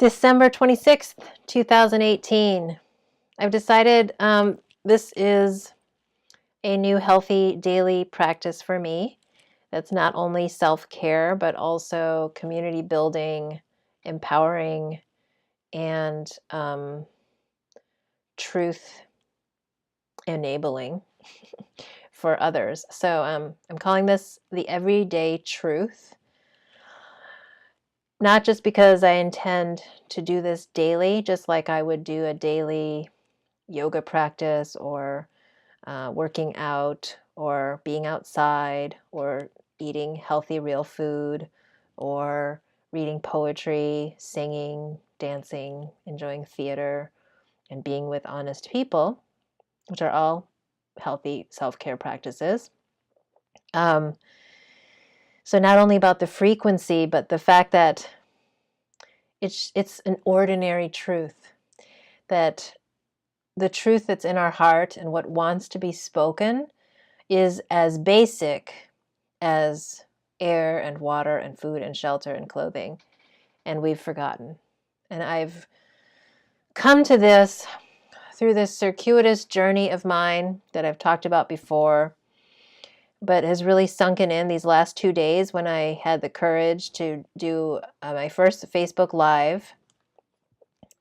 December 26th, 2018. I've decided this is a new healthy daily practice for me. That's not only self-care, but also community building, empowering, and truth enabling for others. So I'm calling this the Everyday Truth. Not just because I intend to do this daily, just like I would do a daily yoga practice or working out or being outside or eating healthy real food or reading poetry, singing, dancing, enjoying theater, and being with honest people, which are all healthy self-care practices. So not only about the frequency, but the fact that it's an ordinary truth, that the truth that's in our heart and what wants to be spoken is as basic as air and water and food and shelter and clothing, and we've forgotten. And I've come to this through this circuitous journey of mine that I've talked about before, but has really sunken in these last 2 days when I had the courage to do my first Facebook Live.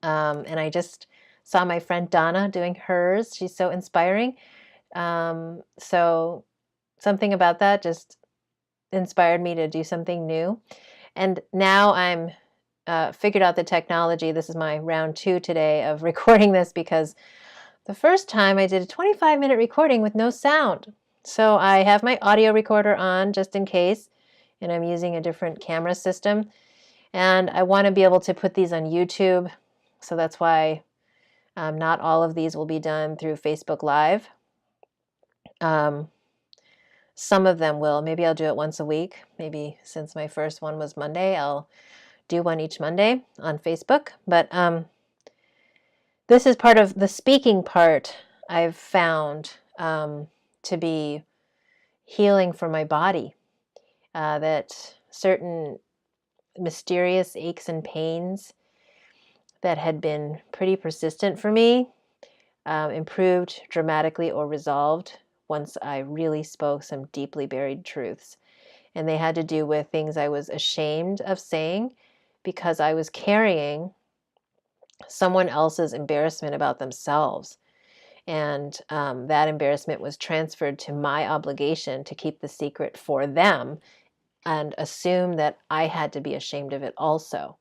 And I just saw my friend Donna doing hers. She's so inspiring. So something about that just inspired me to do something new. And now I'm figured out the technology. This is my round 2 today of recording this, because the first time I did a 25-minute recording with no sound. So I have my audio recorder on just in case, and I'm using a different camera system. And I want to be able to put these on YouTube. So that's why not all of these will be done through Facebook Live. Some of them will. Maybe I'll do it once a week. Maybe since my first one was Monday, I'll do one each Monday on Facebook. But this is part of the speaking part I've found to be healing for my body. That certain mysterious aches and pains that had been pretty persistent for me improved dramatically or resolved once I really spoke some deeply buried truths. And they had to do with things I was ashamed of saying because I was carrying someone else's embarrassment about themselves. And that embarrassment was transferred to my obligation to keep the secret for them and assume that I had to be ashamed of it also.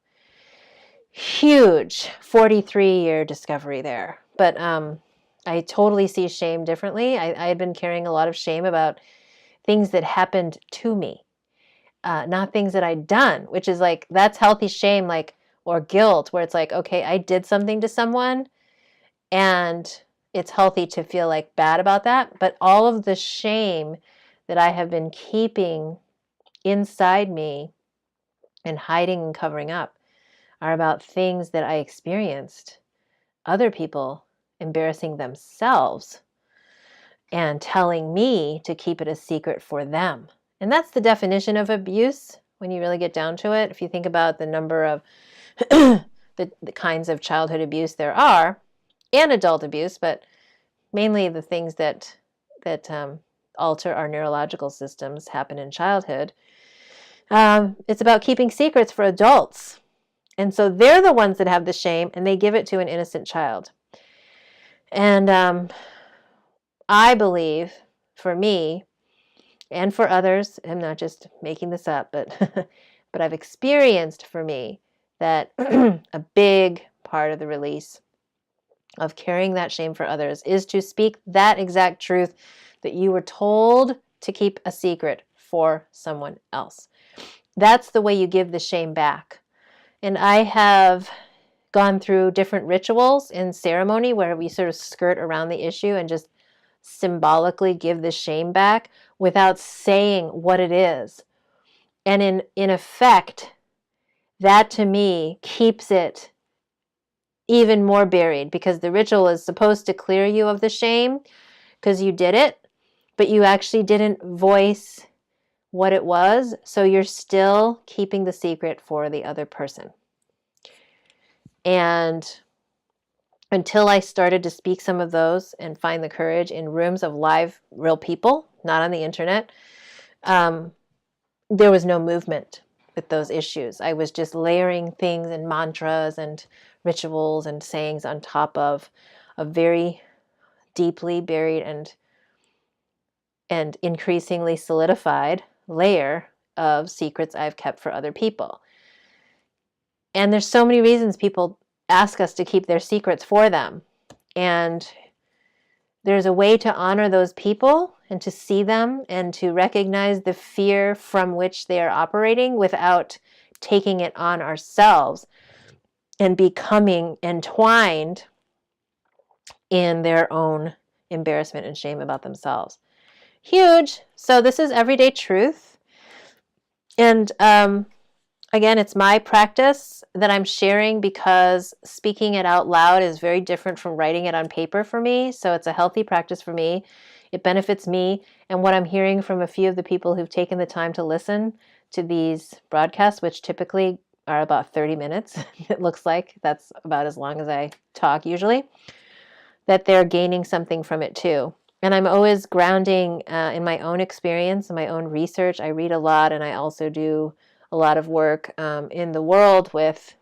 Huge 43-year discovery there. But I totally see shame differently. I had been carrying a lot of shame about things that happened to me, not things that I'd done, which is like, that's healthy shame, like, or guilt, where it's like, okay, I did something to someone and it's healthy to feel like bad about that. But all of the shame that I have been keeping inside me and hiding and covering up are about things that I experienced, other people embarrassing themselves and telling me to keep it a secret for them. And that's the definition of abuse when you really get down to it. If you think about the number of the kinds of childhood abuse there are, and adult abuse, but mainly the things that alter our neurological systems happen in childhood. It's about keeping secrets for adults. And so they're the ones that have the shame, and they give it to an innocent child. And I believe, for me and for others, I'm not just making this up, but but I've experienced, for me, that a big part of the release of carrying that shame for others is to speak that exact truth that you were told to keep a secret for someone else. That's the way you give the shame back. And I have gone through different rituals in ceremony where we sort of skirt around the issue and just symbolically give the shame back without saying what it is. And in effect, that to me keeps it even more buried, because the ritual is supposed to clear you of the shame because you did it, but you actually didn't voice what it was, so you're still keeping the secret for the other person. And until I started to speak some of those and find the courage in rooms of live, real people, not on the internet, there was no movement with those issues. I was just layering things and mantras and rituals and sayings on top of a very deeply buried and increasingly solidified layer of secrets I've kept for other people. And there's so many reasons people ask us to keep their secrets for them. And there's a way to honor those people and to see them and to recognize the fear from which they are operating without taking it on ourselves and becoming entwined in their own embarrassment and shame about themselves. Huge. So this is everyday truth. And again, it's my practice that I'm sharing because speaking it out loud is very different from writing it on paper for me. So it's a healthy practice for me. It benefits me. And what I'm hearing from a few of the people who've taken the time to listen to these broadcasts, which typically are about 30 minutes, it looks like that's about as long as I talk usually, that they're gaining something from it too. And I'm always grounding in my own experience and my own research. I read a lot, and I also do a lot of work in the world with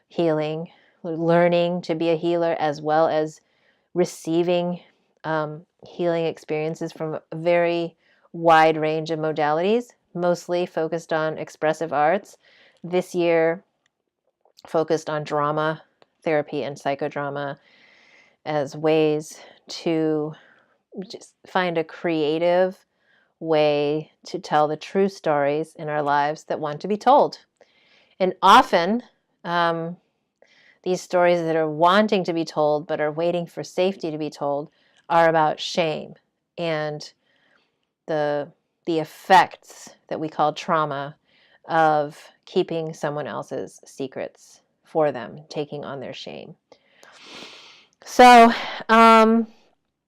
healing, learning to be a healer, as well as receiving healing experiences from a very wide range of modalities, mostly focused on expressive arts. This year, focused on drama therapy and psychodrama as ways to just find a creative way to tell the true stories in our lives that want to be told. And often, these stories that are wanting to be told but are waiting for safety to be told are about shame and the effects that we call trauma of keeping someone else's secrets for them, taking on their shame. So,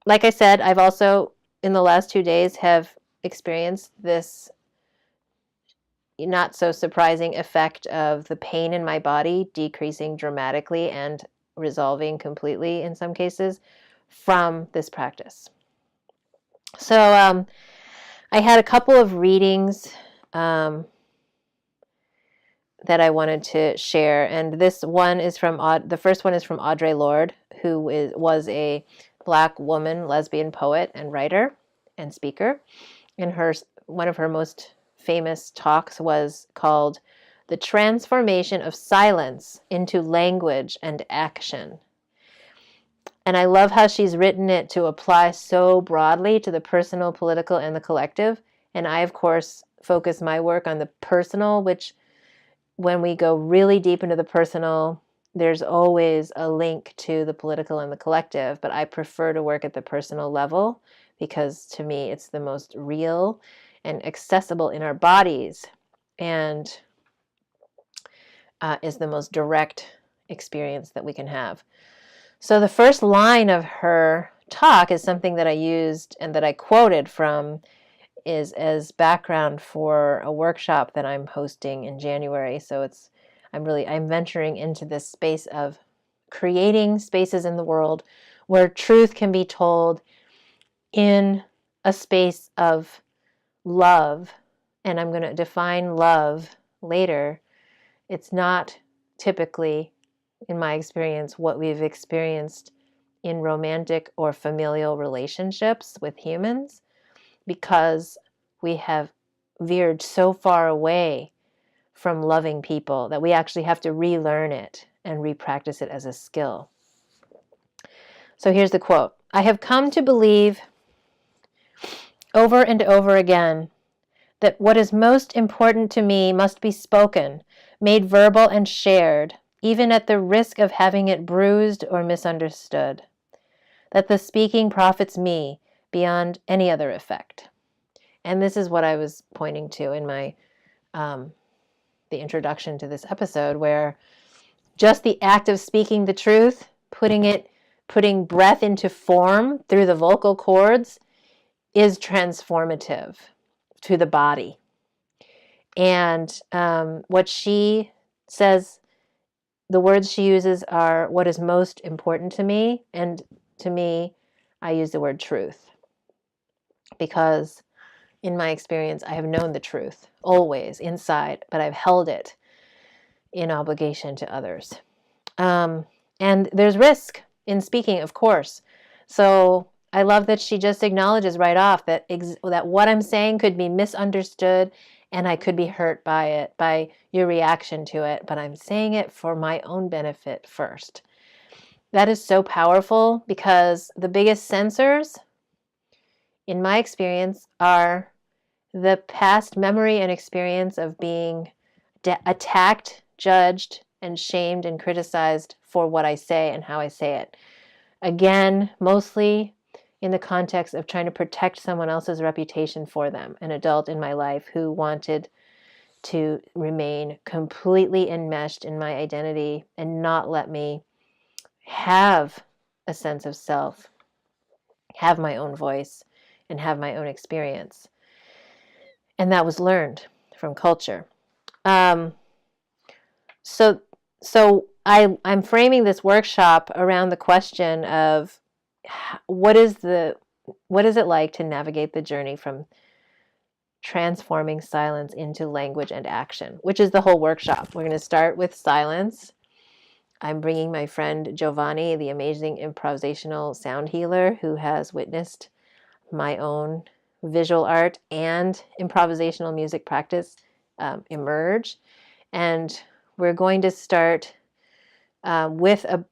like I said, I've also, in the last 2 days, have experienced this not so surprising effect of the pain in my body decreasing dramatically and resolving completely in some cases from this practice. So I had a couple of readings that I wanted to share, and this one is from the first one is from Audre Lorde, who was a Black woman, lesbian poet and writer and speaker. And one of her most famous talks was called "The Transformation of Silence into Language and Action." And I love how she's written it to apply so broadly to the personal, political, and the collective. And I, of course, focus my work on the personal, which when we go really deep into the personal, there's always a link to the political and the collective, but I prefer to work at the personal level because to me it's the most real and accessible in our bodies and is the most direct experience that we can have. So the first line of her talk is something that I used and that I quoted from is as background for a workshop that I'm hosting in January. So I'm venturing into this space of creating spaces in the world where truth can be told in a space of love. And I'm going to define love later. It's not typically, in my experience, what we've experienced in romantic or familial relationships with humans, because we have veered so far away from loving people that we actually have to relearn it and repractice it as a skill. So here's the quote. "I have come to believe over and over again that what is most important to me must be spoken, made verbal and shared, even at the risk of having it bruised or misunderstood. That the speaking profits me beyond any other effect." And this is what I was pointing to in my the introduction to this episode, where just the act of speaking the truth, putting breath into form through the vocal cords is transformative to the body. And what she says the words she uses are what is most important to me. And to me, I use the word truth because in my experience, I have known the truth always inside, but I've held it in obligation to others. And there's risk in speaking, of course. So I love that she just acknowledges right off that that what I'm saying could be misunderstood and I could be hurt by it, by your reaction to it, but I'm saying it for my own benefit first. That is so powerful because the biggest censors, in my experience, are the past memory and experience of being attacked, judged, and shamed and criticized for what I say and how I say it. Again, mostly in the context of trying to protect someone else's reputation for them, an adult in my life who wanted to remain completely enmeshed in my identity and not let me have a sense of self, have my own voice, and have my own experience. And that was learned from culture. So I'm framing this workshop around the question of what is it like to navigate the journey from transforming silence into language and action, which is the whole workshop. We're going to start with silence. I'm bringing my friend Giovanni, the amazing improvisational sound healer who has witnessed my own visual art and improvisational music practice emerge. And we're going to start with a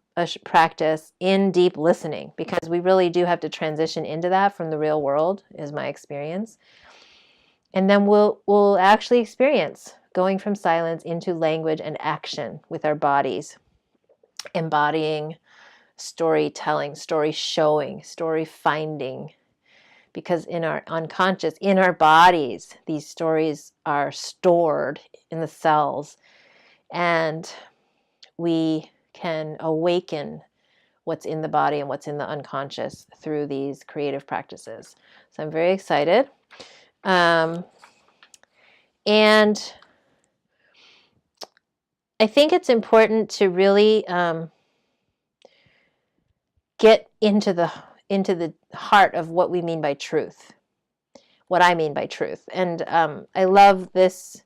practice in deep listening, because we really do have to transition into that from the real world, is my experience. And then we'll actually experience going from silence into language and action with our bodies, embodying storytelling, story showing, story finding. Because in our unconscious, in our bodies, these stories are stored in the cells, and we can awaken what's in the body and what's in the unconscious through these creative practices. So I'm very excited. And I think it's important to really get into the heart of what we mean by truth, what I mean by truth. And I love this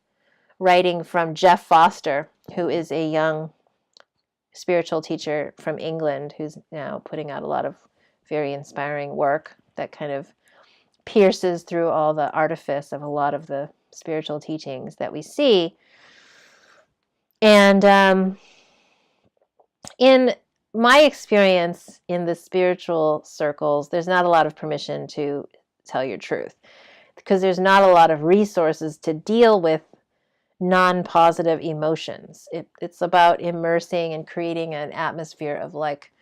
writing from Jeff Foster, who is a young spiritual teacher from England who's now putting out a lot of very inspiring work that kind of pierces through all the artifice of a lot of the spiritual teachings that we see. And in my experience in the spiritual circles, there's not a lot of permission to tell your truth, because there's not a lot of resources to deal with non-positive emotions. It's about immersing and creating an atmosphere of like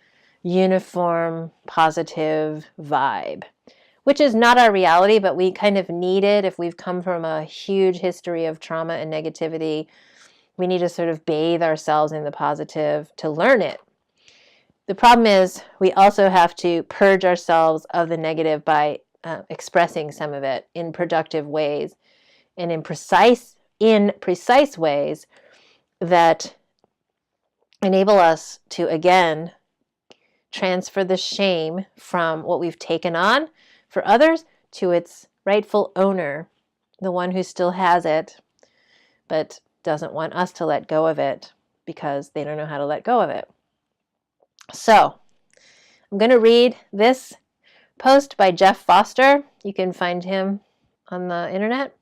uniform, positive vibe, which is not our reality, but we kind of need it. If we've come from a huge history of trauma and negativity, we need to sort of bathe ourselves in the positive to learn it. The problem is we also have to purge ourselves of the negative by expressing some of it in productive ways and in precise ways that enable us to, again, transfer the shame from what we've taken on for others to its rightful owner, the one who still has it, but doesn't want us to let go of it because they don't know how to let go of it. So I'm going to read this post by Jeff Foster. You can find him on the internet.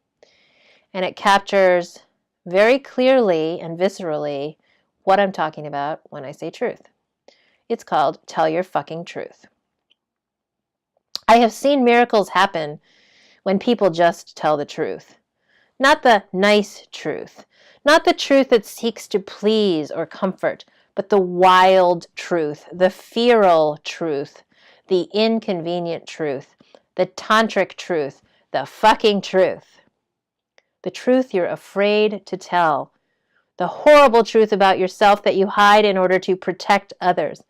And it captures very clearly and viscerally what I'm talking about when I say truth. It's called Tell Your Fucking Truth. I have seen miracles happen when people just tell the truth. Not the nice truth. Not the truth that seeks to please or comfort, but the wild truth, the feral truth, the inconvenient truth, the tantric truth, the fucking truth. The truth you're afraid to tell. The horrible truth about yourself that you hide in order to protect others,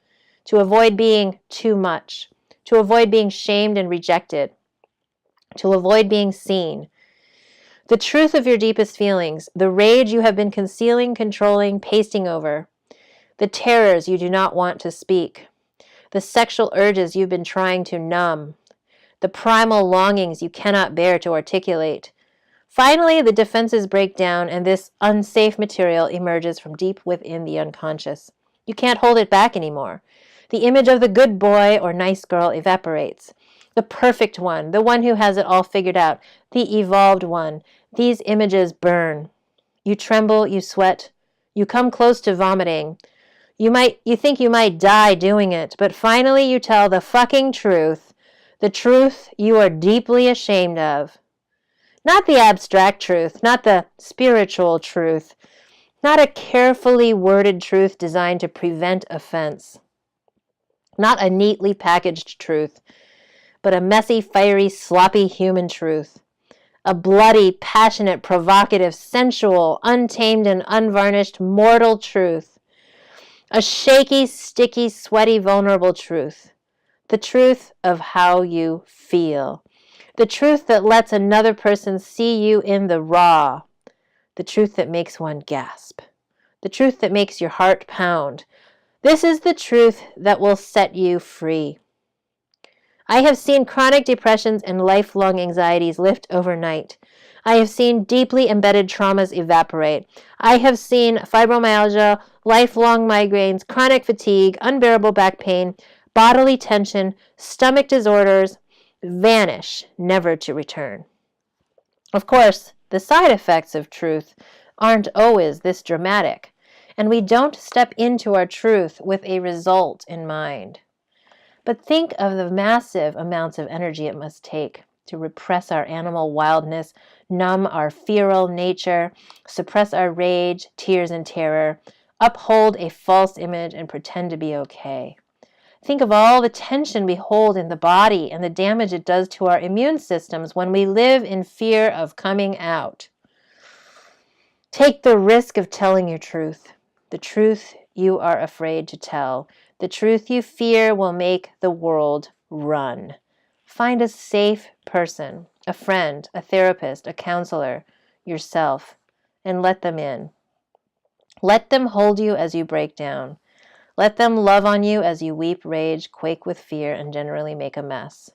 to avoid being too much, to avoid being shamed and rejected, to avoid being seen. The truth of your deepest feelings, the rage you have been concealing, controlling, pasting over. the terrors you do not want to speak, the sexual urges you've been trying to numb, the primal longings you cannot bear to articulate. Finally, the defenses break down and this unsafe material emerges from deep within the unconscious. You can't hold it back anymore. The image of the good boy or nice girl evaporates. The perfect one, the one who has it all figured out, the evolved one. These images burn. You tremble, you sweat, you come close to vomiting. You think you might die doing it, but finally you tell the fucking truth, the truth you are deeply ashamed of. Not the abstract truth, not the spiritual truth, not a carefully worded truth designed to prevent offense. Not a neatly packaged truth, but a messy, fiery, sloppy human truth. A bloody, passionate, provocative, sensual, untamed and unvarnished, mortal truth. A shaky, sticky, sweaty, vulnerable truth. The truth of how you feel. The truth that lets another person see you in the raw. The truth that makes one gasp. The truth that makes your heart pound. This is the truth that will set you free. I have seen chronic depressions and lifelong anxieties lift overnight. I have seen deeply embedded traumas evaporate. I have seen fibromyalgia, lifelong migraines, chronic fatigue, unbearable back pain, bodily tension, stomach disorders vanish, never to return. Of course, the side effects of truth aren't always this dramatic, and we don't step into our truth with a result in mind. But think of the massive amounts of energy it must take to repress our animal wildness, numb our feral nature, suppress our rage, tears, and terror, uphold a false image, and pretend to be okay. Think of all the tension we hold in the body and the damage it does to our immune systems when we live in fear of coming out. Take the risk of telling your truth, the truth you are afraid to tell. The truth you fear will make the world run. Find a safe person, a friend, a therapist, a counselor, yourself, and let them in. Let them hold you as you break down. Let them love on you as you weep, rage, quake with fear, and generally make a mess.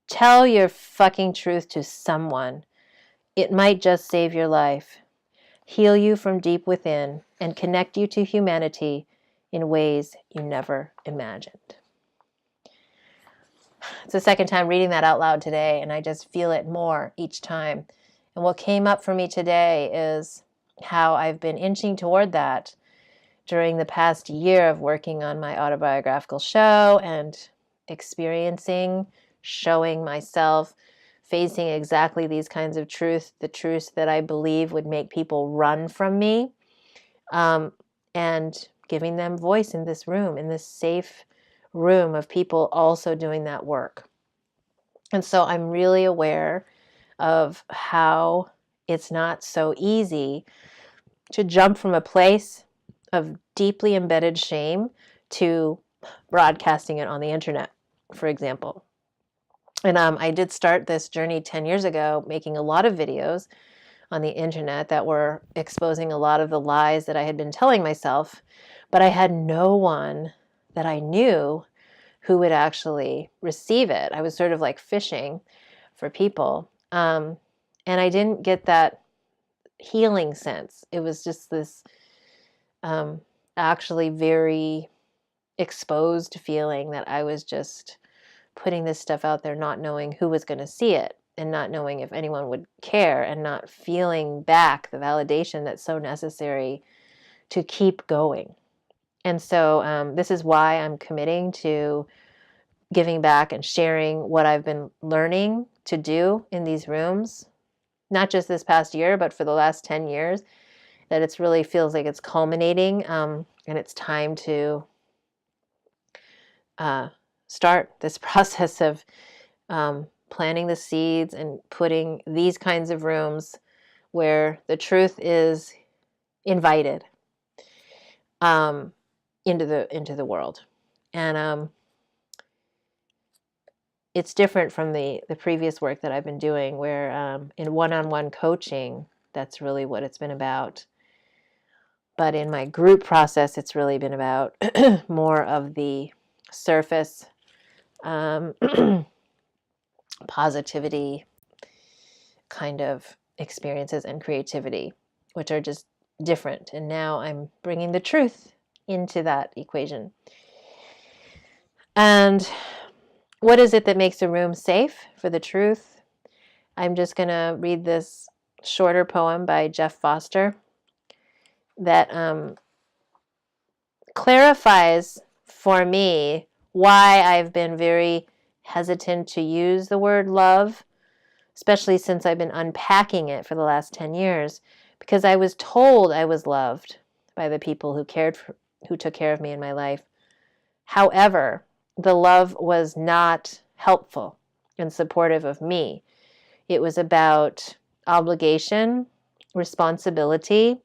Tell your fucking truth to someone. It might just save your life, heal you from deep within, and connect you to humanity in ways you never imagined. It's the second time reading that out loud today, and I just feel it more each time. And what came up for me today is how I've been inching toward that during the past year of working on my autobiographical show and experiencing, showing myself, facing exactly these kinds of truths, the truths that I believe would make people run from me, and giving them voice in this room, in this safe room of people also doing that work. And so I'm really aware of how it's not so easy to jump from a place of deeply embedded shame to broadcasting it on the internet, for example. And I did start this journey 10 years ago, making a lot of videos on the internet that were exposing a lot of the lies that I had been telling myself, but I had no one that I knew who would actually receive it. I was sort of like fishing for people. And I didn't get that healing sense. It was just this actually very exposed feeling that I was just putting this stuff out there, not knowing who was going to see it and not knowing if anyone would care and not feeling back the validation that's so necessary to keep going. And so this is why I'm committing to giving back and sharing what I've been learning to do in these rooms, not just this past year, but for the last 10 years, that it really feels like it's culminating, and it's time to start this process of planting the seeds and putting these kinds of rooms where the truth is invited into the world. And it's different from the previous work that I've been doing, where in one-on-one coaching, that's really what it's been about. But in my group process, it's really been about more of the surface um, positivity kind of experiences and creativity, which are just different. And now I'm bringing the truth into that equation. And what is it that makes a room safe for the truth? I'm just going to read this shorter poem by Jeff Foster that clarifies for me why I've been very hesitant to use the word love, especially since I've been unpacking it for the last 10 years, because I was told I was loved by the people who took care of me in my life. However, the love was not helpful and supportive of me. It was about obligation, responsibility,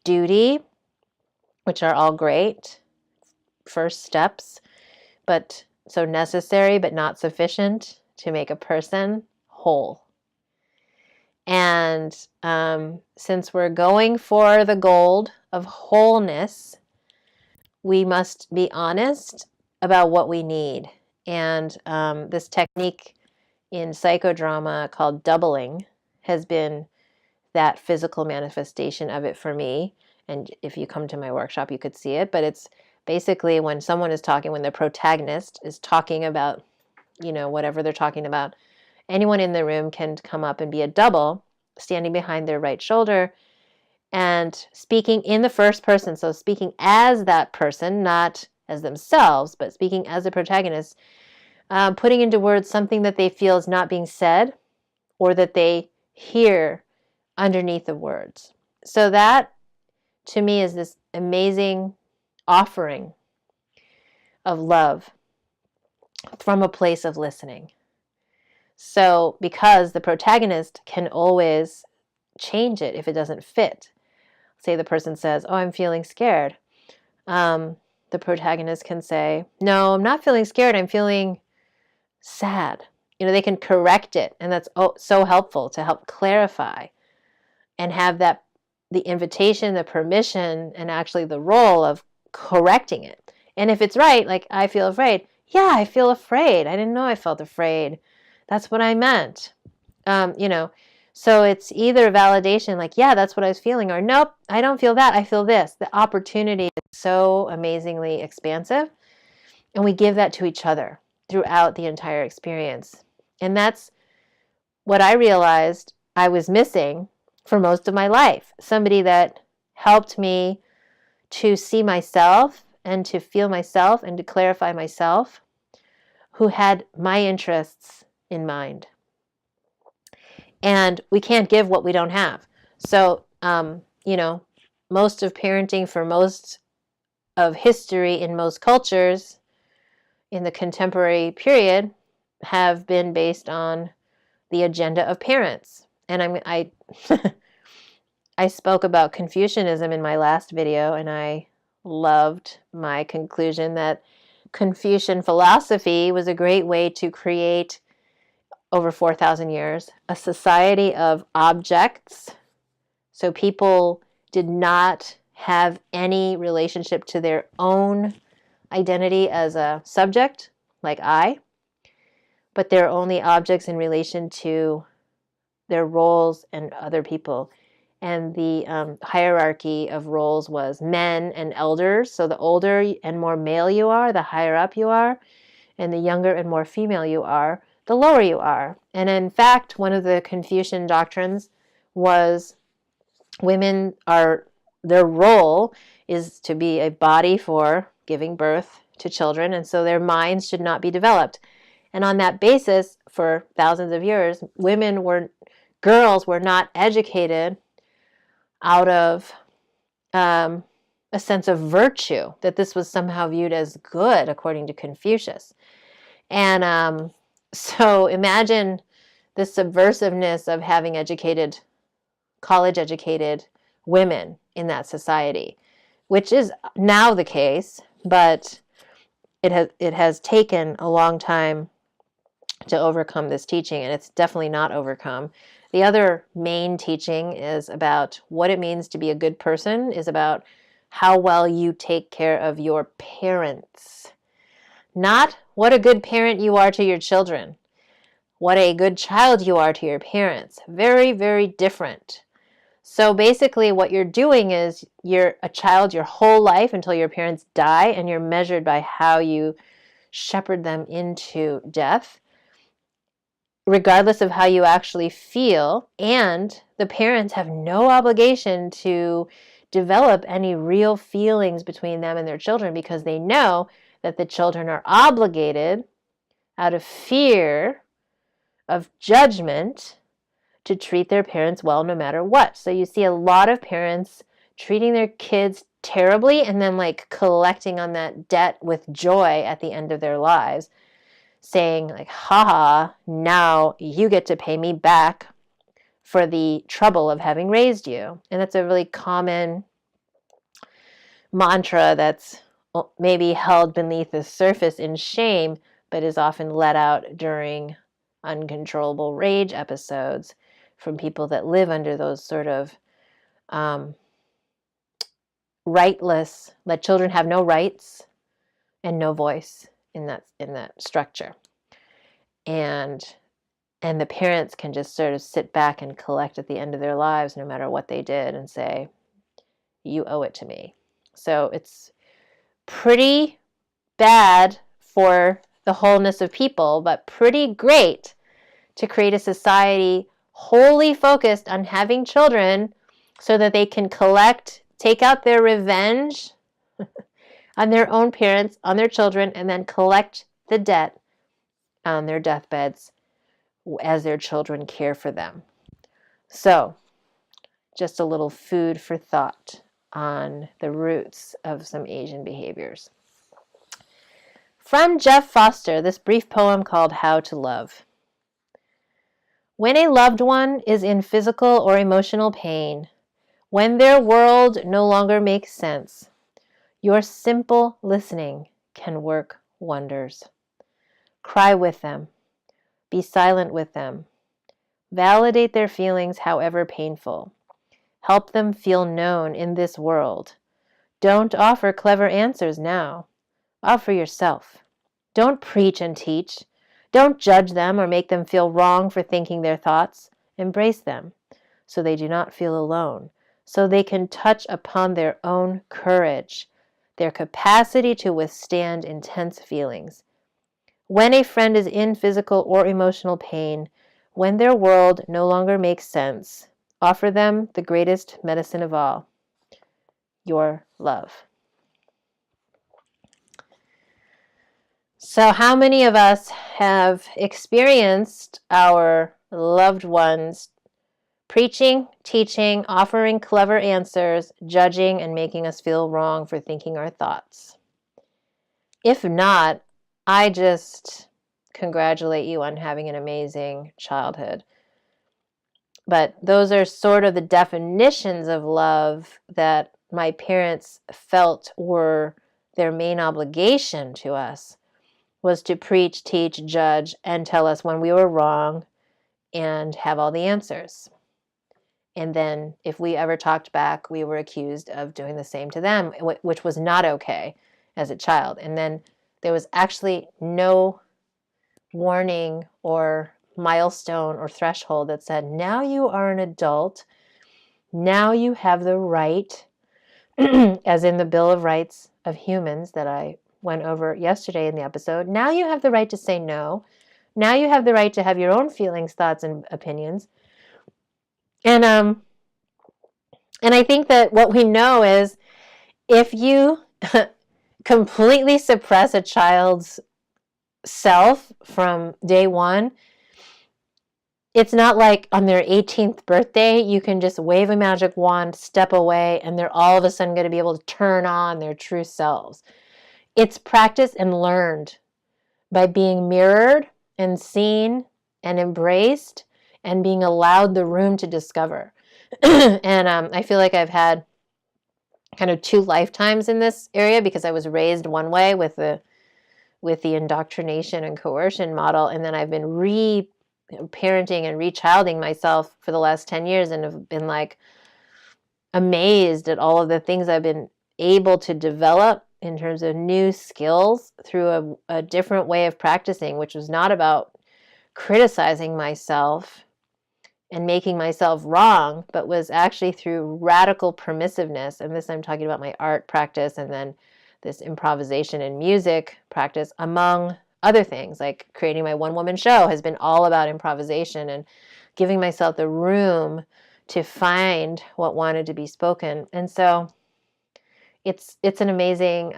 duty, which are all great first steps, but so necessary but not sufficient to make a person whole. And since we're going for the gold of wholeness, we must be honest about what we need. And this technique in psychodrama called doubling has been that physical manifestation of it for me. And if you come to my workshop, you could see it. But it's basically when someone is talking, when the protagonist is talking about, whatever they're talking about, anyone in the room can come up and be a double, standing behind their right shoulder and speaking in the first person. So speaking as that person, not as themselves, but speaking as a protagonist, putting into words something that they feel is not being said or that they hear underneath the words. So that, to me, is this amazing offering of love from a place of listening. So because the protagonist can always change it if it doesn't fit. Say the person says, "Oh, I'm feeling scared." The protagonist can say, "No, I'm not feeling scared. I'm feeling sad." They can correct it. And that's so helpful to help clarify and have that the invitation, the permission, and actually the role of correcting it. And if it's right, like, I feel afraid. Yeah, I feel afraid. I didn't know I felt afraid. That's what I meant. So it's either validation, like, yeah, that's what I was feeling, or nope, I don't feel that. I feel this. The opportunity is so amazingly expansive. And we give that to each other throughout the entire experience. And that's what I realized I was missing for most of my life. Somebody that helped me to see myself and to feel myself and to clarify myself, who had my interests in mind. And we can't give what we don't have. So, most of parenting for most of history in most cultures in the contemporary period have been based on the agenda of parents. And I spoke about Confucianism in my last video, and I loved my conclusion that Confucian philosophy was a great way to create, over 4,000 years, a society of objects. So people did not have any relationship to their own identity as a subject, like I, but they're only objects in relation to their roles and other people. And the hierarchy of roles was men and elders. So the older and more male you are, the higher up you are. And the younger and more female you are, the lower you are. And in fact, one of the Confucian doctrines was their role is to be a body for giving birth to children. And so their minds should not be developed. And on that basis, for thousands of years, girls were not educated out of a sense of virtue, that this was somehow viewed as good, according to Confucius. And so imagine the subversiveness of having college-educated women in that society, which is now the case, but it has taken a long time to overcome this teaching, and it's definitely not overcome. The other main teaching is about what it means to be a good person, is about how well you take care of your parents. Not what a good parent you are to your children. What a good child you are to your parents. Very, very different. So basically what you're doing is you're a child your whole life until your parents die, and you're measured by how you shepherd them into death, regardless of how you actually feel. And the parents have no obligation to develop any real feelings between them and their children, because they know that the children are obligated out of fear of judgment to treat their parents well no matter what. So you see a lot of parents treating their kids terribly and then like collecting on that debt with joy at the end of their lives, saying like, haha, now you get to pay me back for the trouble of having raised you. And that's a really common mantra that's maybe held beneath the surface in shame, but is often let out during uncontrollable rage episodes from people that live under those sort of rightless, let children have no rights and no voice in that structure. And the parents can just sort of sit back and collect at the end of their lives, no matter what they did, and say, you owe it to me. So it's pretty bad for the wholeness of people, but pretty great to create a society wholly focused on having children so that they can take out their revenge on their own parents, on their children, and then collect the debt on their deathbeds as their children care for them. So, just a little food for thought on the roots of some Asian behaviors. From Jeff Foster, this brief poem called How to Love. When a loved one is in physical or emotional pain, when their world no longer makes sense, your simple listening can work wonders. Cry with them. Be silent with them. Validate their feelings, however painful. Help them feel known in this world. Don't offer clever answers now. Offer yourself. Don't preach and teach. Don't judge them or make them feel wrong for thinking their thoughts. Embrace them so they do not feel alone, so they can touch upon their own courage, their capacity to withstand intense feelings. When a friend is in physical or emotional pain, when their world no longer makes sense, offer them the greatest medicine of all, your love. So how many of us have experienced our loved ones preaching, teaching, offering clever answers, judging, and making us feel wrong for thinking our thoughts? If not, I just congratulate you on having an amazing childhood. But those are sort of the definitions of love that my parents felt were their main obligation to us, was to preach, teach, judge, and tell us when we were wrong and have all the answers. And then if we ever talked back, we were accused of doing the same to them, which was not okay as a child. And then there was actually no warning or milestone or threshold that said, now you are an adult, now you have the right, as in the Bill of Rights of Humans that I went over yesterday in the episode, now you have the right to say no. Now you have the right to have your own feelings, thoughts, and opinions. And I think that what we know is if you completely suppress a child's self from day one, it's not like on their 18th birthday, you can just wave a magic wand, step away, and they're all of a sudden going to be able to turn on their true selves. It's practiced and learned by being mirrored and seen and embraced and being allowed the room to discover. And I feel like I've had kind of two lifetimes in this area because I was raised one way with the indoctrination and coercion model, and then I've been parenting and rechilding myself for the last 10 years and have been like amazed at all of the things I've been able to develop in terms of new skills through a different way of practicing, which was not about criticizing myself and making myself wrong, but was actually through radical permissiveness. And this, I'm talking about my art practice and then this improvisation and music practice, among other things. Like creating my one-woman show has been all about improvisation and giving myself the room to find what wanted to be spoken. And so it's an amazing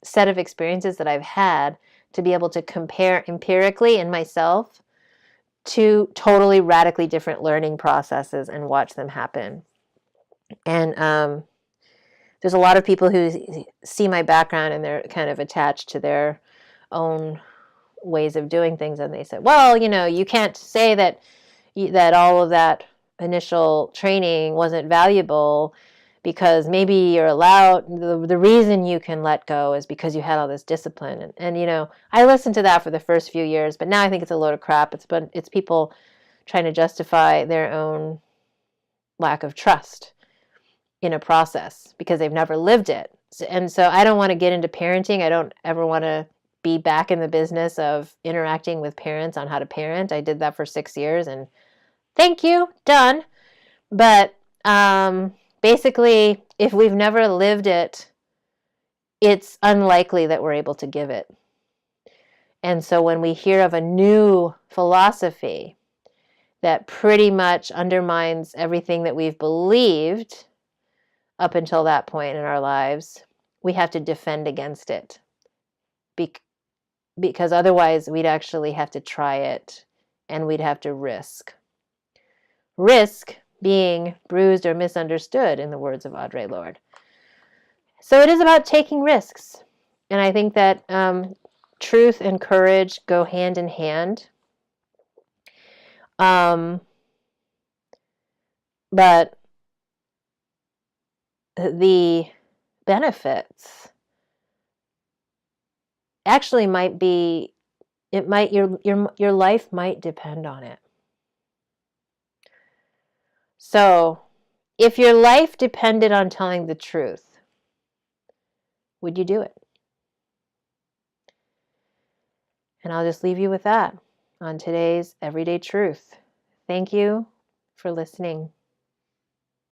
set of experiences that I've had to be able to compare empirically in myself to totally radically different learning processes and watch them happen. And there's a lot of people who see my background and they're kind of attached to their own ways of doing things, and they say, well, you can't say that all of that initial training wasn't valuable because maybe you're allowed, the reason you can let go is because you had all this discipline. And I listened to that for the first few years, but now I think it's a load of crap. It's people trying to justify their own lack of trust in a process because they've never lived it. And so I don't want to get into parenting. I don't ever want to be back in the business of interacting with parents on how to parent. I did that for 6 years and thank you, done. But basically, if we've never lived it, it's unlikely that we're able to give it. And so when we hear of a new philosophy that pretty much undermines everything that we've believed up until that point in our lives, we have to defend against it. Because otherwise we'd actually have to try it and we'd have to risk. Risk being bruised or misunderstood, in the words of Audre Lorde. So it is about taking risks. And I think that truth and courage go hand in hand. But the benefits actually might be, your life might depend on it. So if your life depended on telling the truth, would you do it? And I'll just leave you with that on today's Everyday Truth. Thank you for listening.